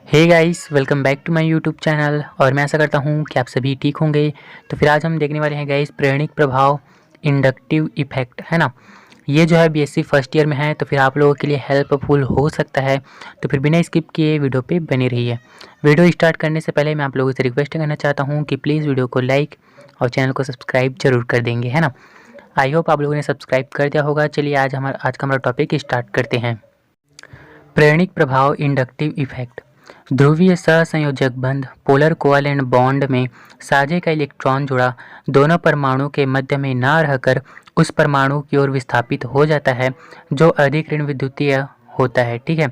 Hey guys, welcome back to my YouTube channel. और मैं आशा करता हूँ कि आप सभी ठीक होंगे। तो फिर आज हम देखने वाले हैं गाइस प्रेरणिक प्रभाव, इंडक्टिव इफेक्ट, है ना। ये जो है बीएससी फर्स्ट ईयर में है, तो फिर आप लोगों के लिए हेल्पफुल हो सकता है। तो फिर बिना स्किप किए वीडियो पे बने रहिए। वीडियो स्टार्ट करने से पहले मैं आप लोगों से रिक्वेस्ट करना चाहता हूँ कि प्लीज़ वीडियो को लाइक और चैनल को सब्सक्राइब जरूर कर देंगे, है ना। आई होप आप लोगों ने सब्सक्राइब कर दिया होगा। चलिए आज का हमारा टॉपिक स्टार्ट करते हैं। प्रेरणिक प्रभाव, इंडक्टिव इफेक्ट। ध्रुवीय सहसंयोजक बंध, पोलर कोवेलेंट बॉन्ड में साझे का इलेक्ट्रॉन जुड़ा दोनों परमाणु के मध्य में ना रहकर उस परमाणु की ओर विस्थापित हो जाता है जो अधिक ऋण विद्युतीय होता है। ठीक है,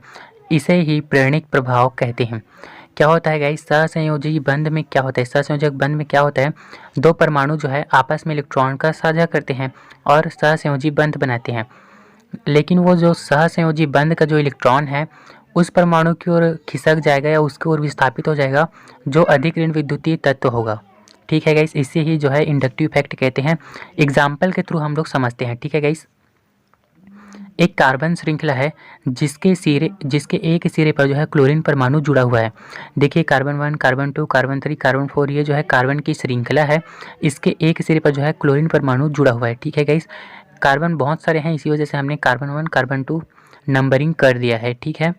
इसे ही प्रेरणिक प्रभाव कहते हैं। क्या होता है गाइस, सहसंयोजी बंध में क्या होता है, सहसंयोजक बंध में क्या होता है, दो परमाणु जो है आपस में इलेक्ट्रॉन का साझा करते हैं और सहसंयोजी बंध बनाते हैं। लेकिन वो जो सहसंयोजी बंध का जो इलेक्ट्रॉन है उस परमाणु की ओर खिसक जाएगा या उसकी ओर विस्थापित हो जाएगा जो अधिक ऋण विद्युतीय तत्व होगा। ठीक है गाइस, इसे ही जो है इंडक्टिव इफेक्ट कहते हैं। एग्जाम्पल के थ्रू हम लोग समझते हैं। ठीक है गाइस, एक कार्बन श्रृंखला है जिसके एक सिरे पर जो है क्लोरीन परमाणु जुड़ा हुआ है। देखिए, कार्बन 1, कार्बन 2, कार्बन 3, कार्बन 4, ये जो है कार्बन की श्रृंखला है। इसके एक सिरे पर जो है क्लोरीन परमाणु जुड़ा हुआ है। ठीक है गाइस, कार्बन बहुत सारे हैं, इसी वजह से हमने कार्बन 1, कार्बन 2 नंबरिंग कर दिया है। ठीक है,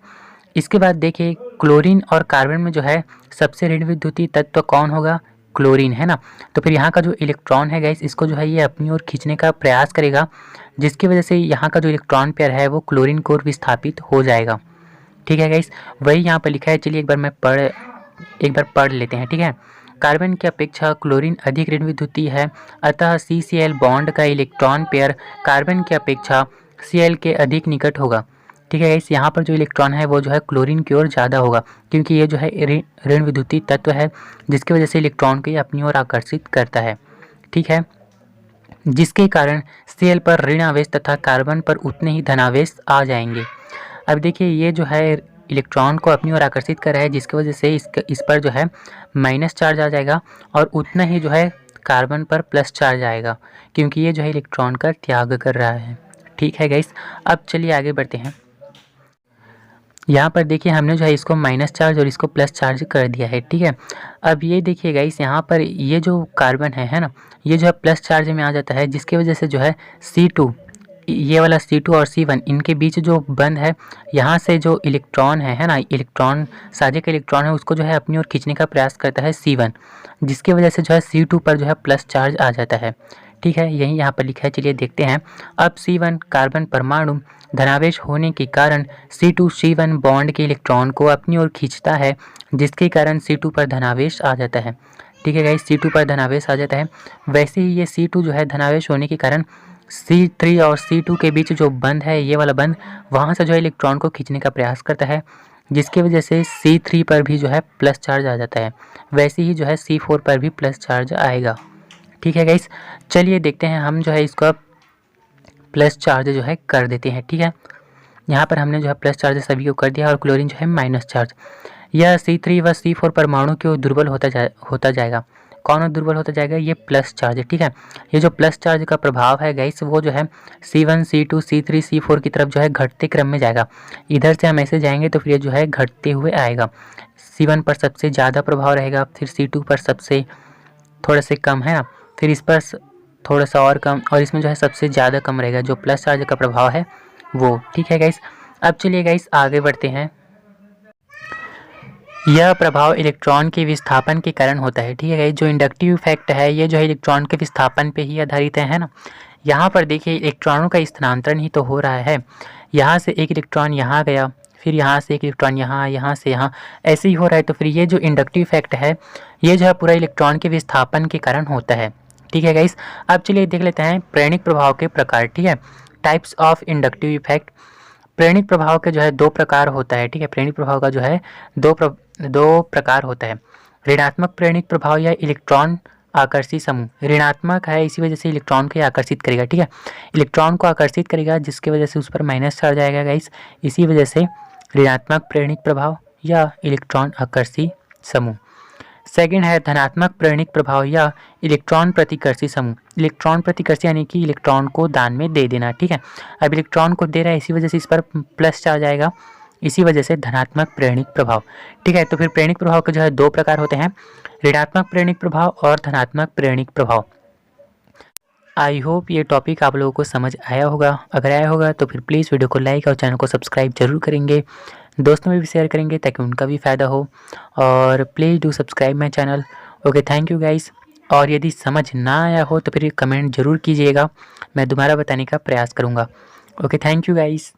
इसके बाद देखिए, क्लोरीन और कार्बन में जो है सबसे ऋण विद्युतीय तत्व कौन होगा, क्लोरीन, है ना। तो फिर यहाँ का जो इलेक्ट्रॉन है गाइस, इसको जो है ये अपनी ओर खींचने का प्रयास करेगा, जिसकी वजह से यहाँ का जो इलेक्ट्रॉन पेयर है वो क्लोरीन की ओर विस्थापित हो जाएगा। ठीक है गाइस, वही यहाँ पर लिखा है। चलिए एक बार पढ़ लेते हैं। ठीक है, कार्बन की अपेक्षा क्लोरीन अधिक ऋण विद्युतीय है, अतः CCl बॉन्ड का इलेक्ट्रॉन पेयर कार्बन की अपेक्षा Cl के अधिक निकट होगा। ठीक है गाइस, यहाँ पर जो इलेक्ट्रॉन है वो जो है क्लोरीन की ओर ज़्यादा होगा, क्योंकि ये जो है ऋण विद्युतीय तत्व है, जिसकी वजह से इलेक्ट्रॉन को ये अपनी ओर आकर्षित करता है। ठीक है, जिसके कारण Cl पर ऋण आवेश तथा कार्बन पर उतने ही धनावेश आ जाएंगे। अब देखिए, ये जो है इलेक्ट्रॉन को अपनी ओर आकर्षित कर रहा है, जिसकी वजह से इस पर जो है माइनस चार्ज आ जाएगा और उतना ही जो है कार्बन पर प्लस चार्ज आएगा, क्योंकि ये जो है इलेक्ट्रॉन का त्याग कर रहा है। ठीक है गाइस, अब चलिए आगे बढ़ते हैं। यहाँ पर देखिए, हमने जो है इसको माइनस चार्ज और इसको प्लस चार्ज कर दिया है। ठीक है, अब ये देखिए गाइस, यहाँ पर ये जो कार्बन है ना, ये जो है प्लस चार्ज में आ जाता है, जिसकी वजह से जो है C2, ये वाला C2 और C1, इनके बीच जो बंध है, यहाँ से जो इलेक्ट्रॉन है ना, इलेक्ट्रॉन साझे का इलेक्ट्रॉन है, उसको जो है अपनी ओर खींचने का प्रयास करता है C1, जिसकी वजह से जो है C2 पर जो है प्लस चार्ज आ जाता है। ठीक है, यही यहाँ पर लिखा है। चलिए देखते हैं। अब C1 कार्बन परमाणु धनावेश होने के कारण C2 C1 बॉन्ड के इलेक्ट्रॉन को अपनी ओर खींचता है, जिसके कारण C2 पर धनावेश आ जाता है। ठीक है गाइस, C2 पर धनावेश आ जाता है। वैसे ही ये C2 जो है धनावेश होने के कारण C3 और C2 के बीच जो बंध है, ये वाला बंध, वहाँ से जो है इलेक्ट्रॉन को खींचने का प्रयास करता है, जिसकी वजह से C3 पर भी जो है प्लस चार्ज आ जाता है। वैसे ही जो है C4 पर भी प्लस चार्ज आएगा। ठीक है गाइस, चलिए देखते हैं, हम जो है इसको अब प्लस चार्ज जो है कर देते हैं। ठीक है, यहाँ पर हमने जो है प्लस चार्ज सभी को कर दिया और क्लोरीन जो है माइनस चार्ज। यह C3 व C4 परमाणु की ओर दुर्बल होता जाएगा। कौन दुर्बल होता जाएगा, ये प्लस चार्ज। ठीक है, ये जो प्लस चार्ज का प्रभाव है गाइस, वो जो है C1 C2 C3 C4 की तरफ जो है घटते क्रम में जाएगा। इधर से हम ऐसे जाएंगे तो फिर ये जो है घटते हुए आएगा। C1 पर सबसे ज़्यादा प्रभाव रहेगा, फिर C2 पर सबसे थोड़ा से कम, है ना, फिर इस पर थोड़ा सा और कम, और इसमें जो है सबसे ज़्यादा कम रहेगा जो प्लस चार्ज का प्रभाव है वो। ठीक है गाइस, अब चलिए गाइस आगे बढ़ते हैं। यह प्रभाव इलेक्ट्रॉन के विस्थापन के कारण होता है। ठीक है गाइस, जो इंडक्टिव इफेक्ट है ये जो है इलेक्ट्रॉन के विस्थापन पे ही आधारित है ना। यहाँ पर देखिए, इलेक्ट्रॉनों का स्थानांतरण ही तो हो रहा है। यहाँ से एक इलेक्ट्रॉन यहाँ गया, फिर यहाँ से एक इलेक्ट्रॉन यहाँ, यहाँ से यहाँ, ऐसे ही हो रहा है। तो फिर ये जो इंडक्टिव इफेक्ट है ये जो है पूरा इलेक्ट्रॉन के विस्थापन के कारण होता है। ठीक है गाइस, अब चलिए देख लेते हैं प्रेरणिक प्रभाव के प्रकार। ठीक है, टाइप्स ऑफ इंडक्टिव इफेक्ट। प्रेरणिक प्रभाव के जो है दो प्रकार होता है। ठीक है, प्रेरणिक प्रभाव का जो है दो प्रकार होता है। ऋणात्मक प्रेरणिक प्रभाव या इलेक्ट्रॉन आकर्षी समूह। ऋणात्मक है, इसी वजह से इलेक्ट्रॉन को आकर्षित करेगा। ठीक है, इलेक्ट्रॉन को आकर्षित करेगा, जिसकी वजह से उस पर माइनस चार्ज आएगा गाइस, इसी वजह से ऋणात्मक प्रेरणिक प्रभाव या इलेक्ट्रॉन आकर्षी समूह। सेकंड है धनात्मक प्रेरणिक प्रभाव या इलेक्ट्रॉन प्रतिकर्षी समूह। इलेक्ट्रॉन प्रतिकर्षी यानी कि इलेक्ट्रॉन को दान में दे देना। ठीक है, अब इलेक्ट्रॉन को दे रहा है, इसी वजह से इस पर प्लस चार्ज आएगा, इसी वजह से धनात्मक प्रेरणिक प्रभाव। ठीक है, तो फिर प्रेरणिक प्रभाव के जो है 2 प्रकार होते हैं, ऋणात्मक प्रेरणिक प्रभाव और धनात्मक प्रेरणिक प्रभाव। आई होप ये टॉपिक आप लोगों को समझ आया होगा। अगर आया होगा तो फिर प्लीज़ वीडियो को लाइक और चैनल को सब्सक्राइब जरूर करेंगे, दोस्तों में भी शेयर करेंगे ताकि उनका भी फ़ायदा हो। और please do subscribe my channel. Okay, thank you guys. और यदि समझ ना आया हो तो फिर कमेंट ज़रूर कीजिएगा, मैं दोबारा बताने का प्रयास करूँगा। Okay, thank you guys.